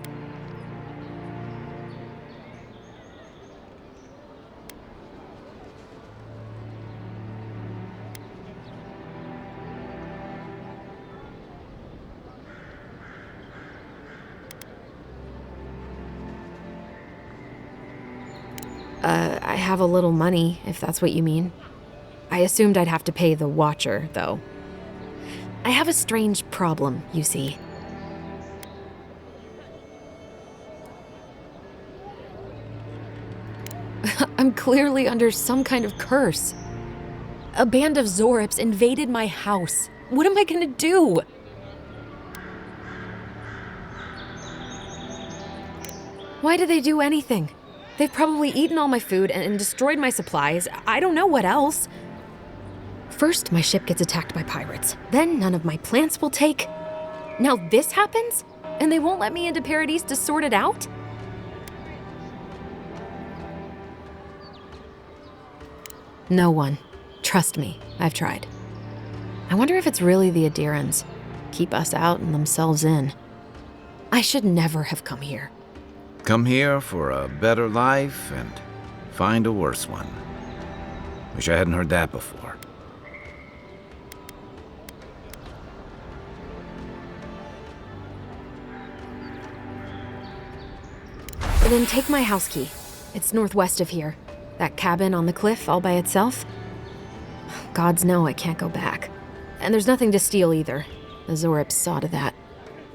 [SPEAKER 8] I have a little money, if that's what you mean. I assumed I'd have to pay the watcher, though. I have a strange problem, you see. I'm clearly under some kind of curse. A band of Zorips invaded my house. What am I gonna do? Why did they do anything? They've probably eaten all my food and destroyed my supplies. I don't know what else. First, my ship gets attacked by pirates. Then none of my plants will take. Now this happens? And they won't let me into Paradise to sort it out? No one. Trust me, I've tried. I wonder if it's really the Adirans. Keep us out and themselves in. I should never have come here.
[SPEAKER 12] Come here for a better life and find a worse one. Wish I hadn't heard that before.
[SPEAKER 8] Then take my house key. It's northwest of here. That cabin on the cliff all by itself. Gods know I can't go back.
[SPEAKER 13] And there's nothing to steal either. The Zoribs saw to that.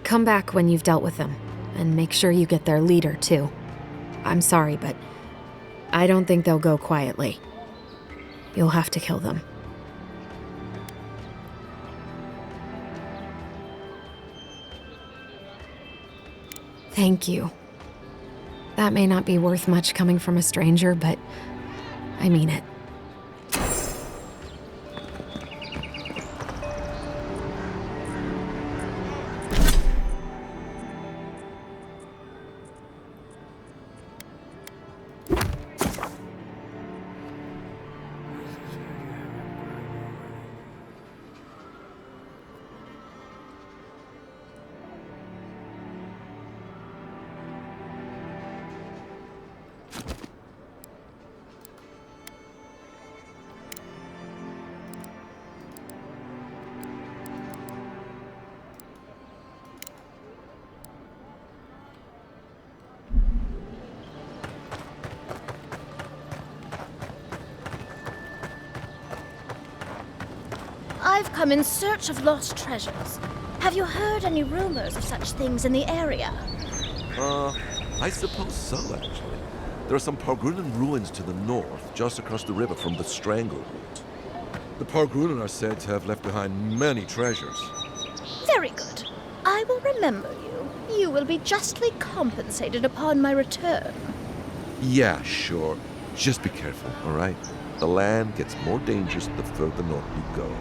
[SPEAKER 13] Come back when you've dealt with them, and make sure you get their leader, too. I'm sorry, but I don't think they'll go quietly. You'll have to kill them. Thank you. That may not be worth much coming from a stranger, but I mean it.
[SPEAKER 17] I've come in search of lost treasures. Have you heard any rumors of such things in the area?
[SPEAKER 11] I suppose so, actually. There are some Pargrunan ruins to the north, just across the river from the Stranglehold. The Pargrunan are said to have left behind many treasures.
[SPEAKER 17] Very good. I will remember you. You will be justly compensated upon my return.
[SPEAKER 11] Yeah, sure. Just be careful, all right? The land gets more dangerous the further north you go.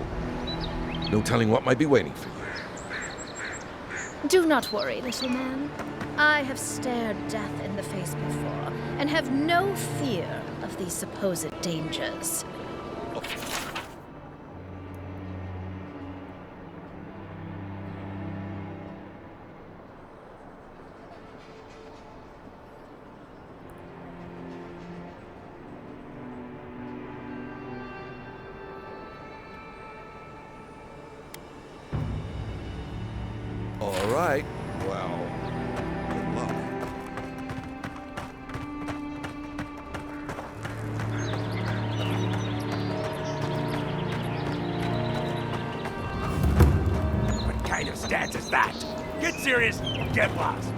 [SPEAKER 11] No telling what might be waiting for you.
[SPEAKER 17] Do not worry, little man. I have stared death in the face before, and have no fear of these supposed dangers.
[SPEAKER 11] All right. Well, good luck.
[SPEAKER 2] What kind of stance is that? Get serious, get lost.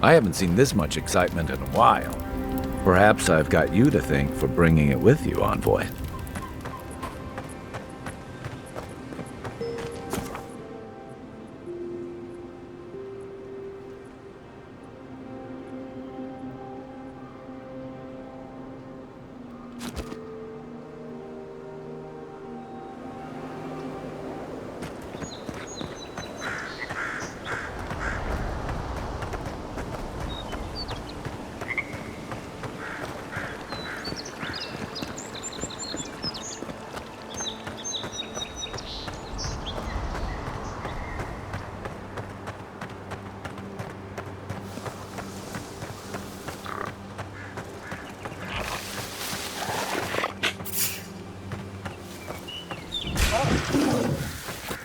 [SPEAKER 12] I haven't seen this much excitement in a while. Perhaps I've got you to thank for bringing it with you, Envoy.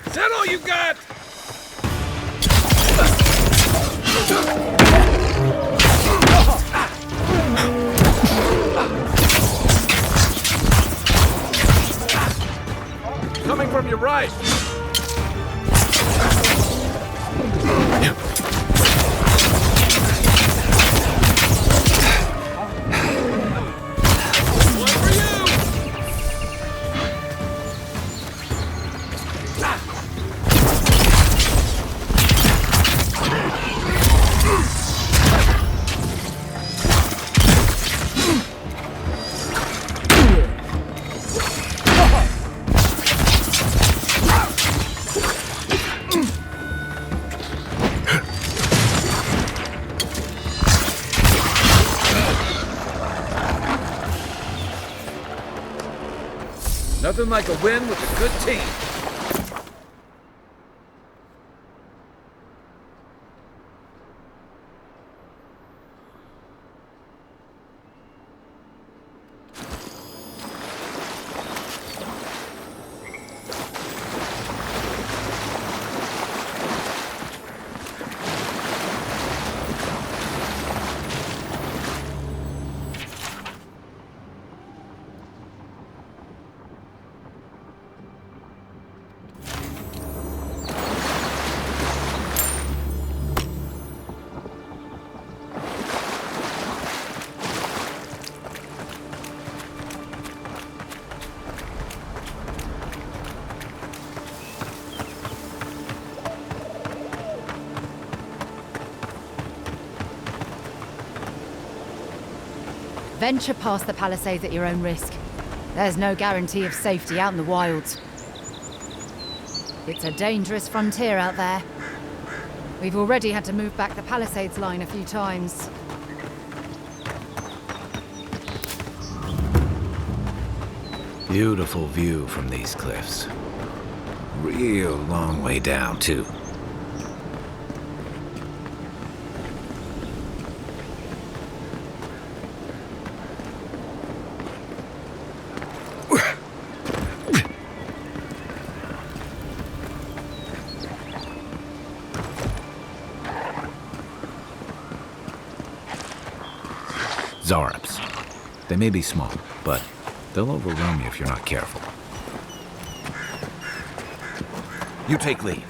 [SPEAKER 2] Is that all you got?
[SPEAKER 12] Coming from your right. Nothing like a win with a good team.
[SPEAKER 18] Venture past the palisades at your own risk. There's no guarantee of safety out in the wilds. It's a dangerous frontier out there. We've already had to move back the palisades line a few times.
[SPEAKER 12] Beautiful view from these cliffs. Real long way down, too. Zarops. They may be small, but they'll overwhelm you if you're not careful. You take lead.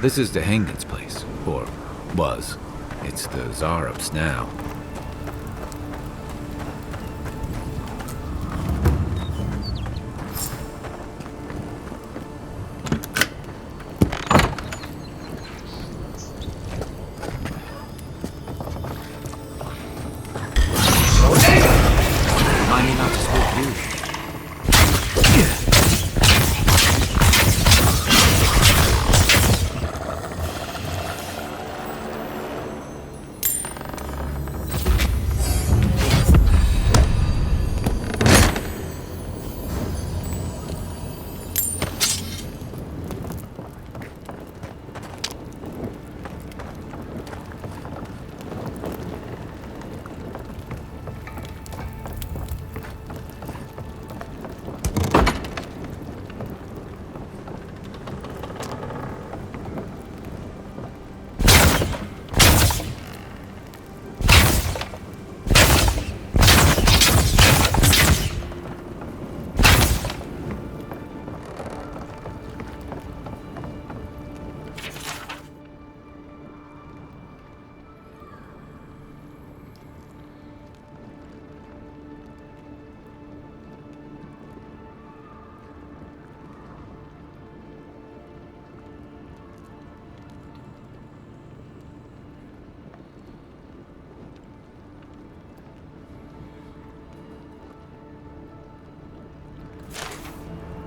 [SPEAKER 12] This is the Hengen's place, or was. It's the Zarops now. Remind me not to spook you.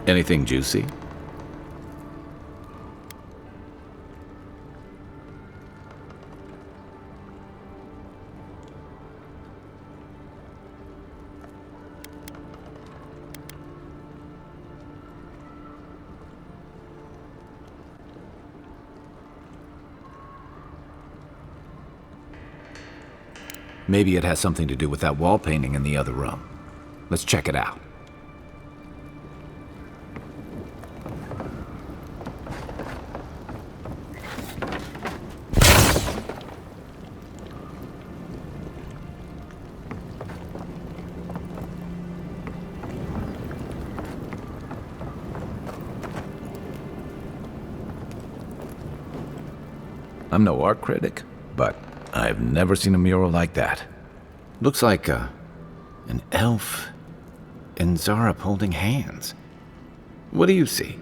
[SPEAKER 12] Anything juicy? Maybe it has something to do with that wall painting in the other room. Let's check it out. I'm no art critic, but I've never seen a mural like that. Looks like an elf and Zarab holding hands. What do you see?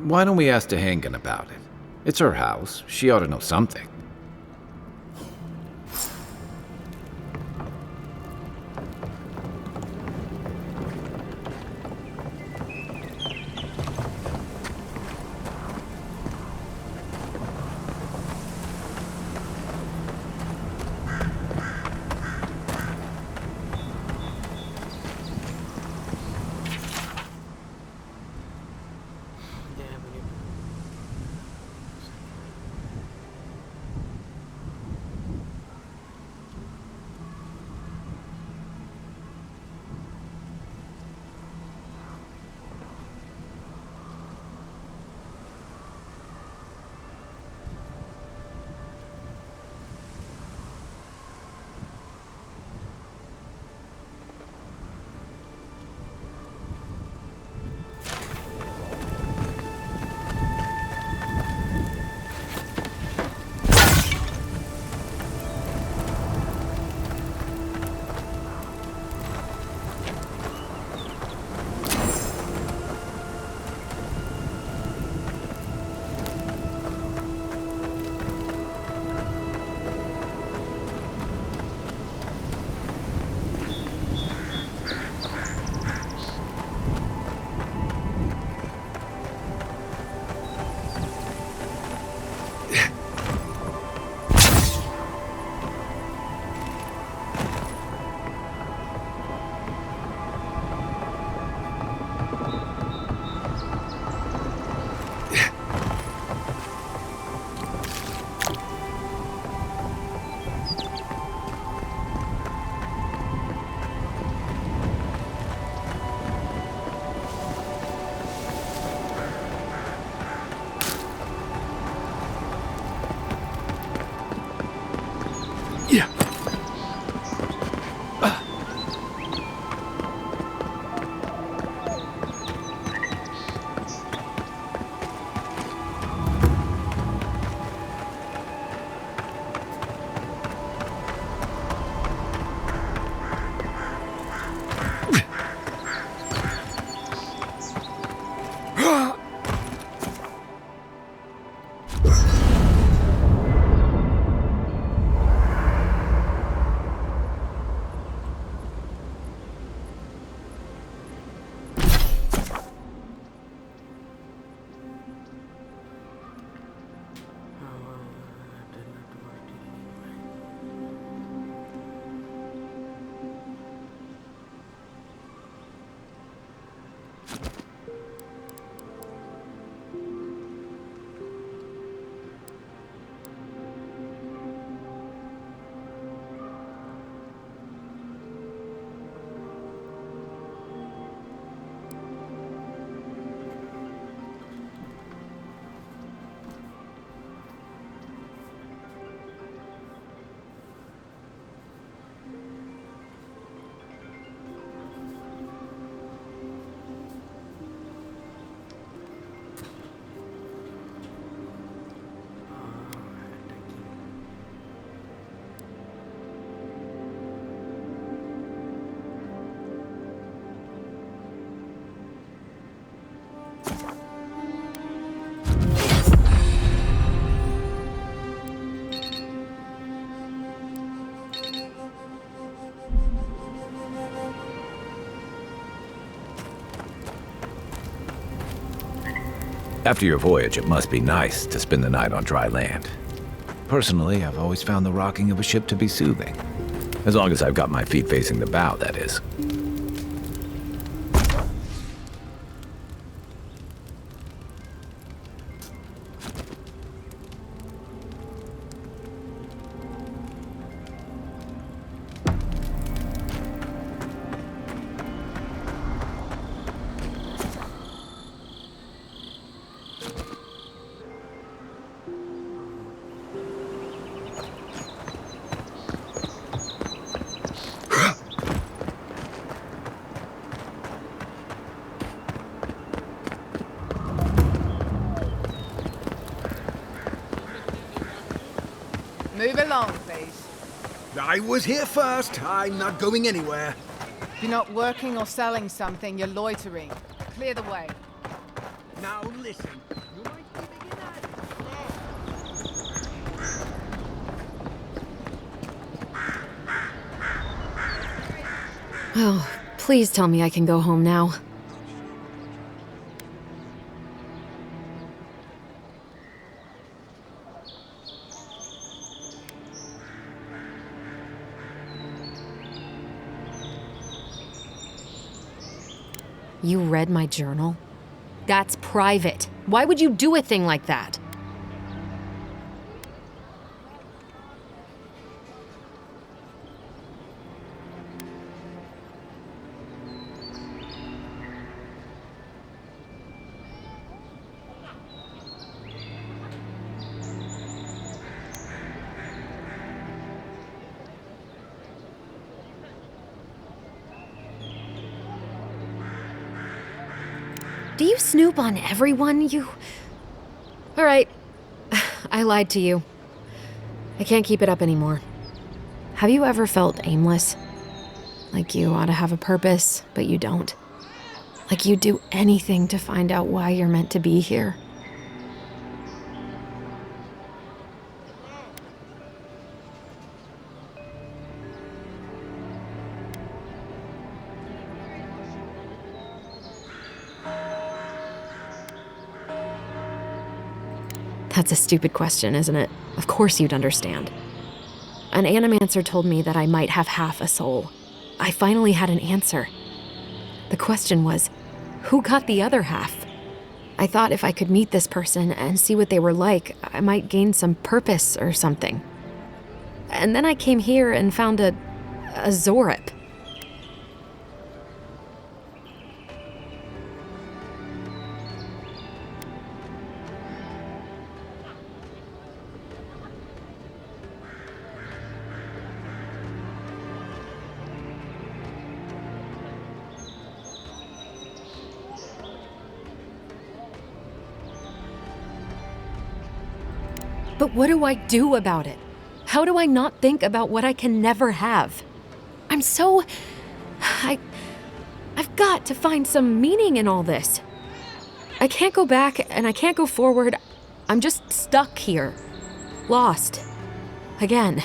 [SPEAKER 12] Why don't we ask Tehangan about it? It's her house. She ought to know something. After your voyage, it must be nice to spend the night on dry land. Personally, I've always found the rocking of a ship to be soothing. As long as I've got my feet facing the bow, that is.
[SPEAKER 19] Move along, please.
[SPEAKER 15] I was here first. I'm not going anywhere.
[SPEAKER 19] If you're not working or selling something, you're loitering. Clear the way.
[SPEAKER 15] Now listen. You might be beginning
[SPEAKER 13] Oh, please tell me I can go home now. You read my journal? That's private. Why would you do a thing like that? Do you snoop on everyone? All right. I lied to you. I can't keep it up anymore. Have you ever felt aimless? Like you ought to have a purpose, but you don't? Like you'd do anything to find out why you're meant to be here? That's a stupid question, isn't it? Of course you'd understand. An animancer told me that I might have half a soul. I finally had an answer. The question was, who got the other half? I thought if I could meet this person and see what they were like, I might gain some purpose or something. And then I came here and found a Zorip. But what do I do about it? How do I not think about what I can never have? I've got to find some meaning in all this. I can't go back and I can't go forward. I'm just stuck here. Lost. Again.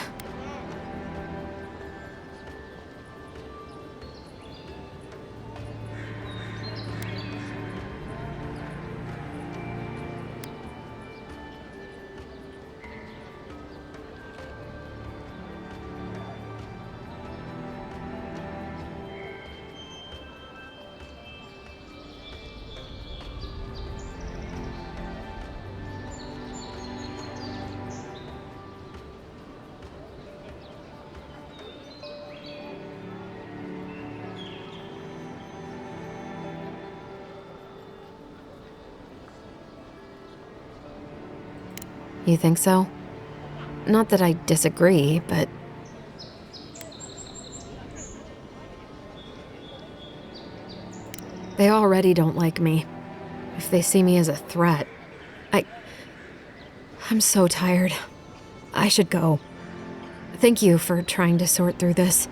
[SPEAKER 13] You think so? Not that I disagree, but... They already don't like me. If they see me as a threat. I'm so tired. I should go. Thank you for trying to sort through this.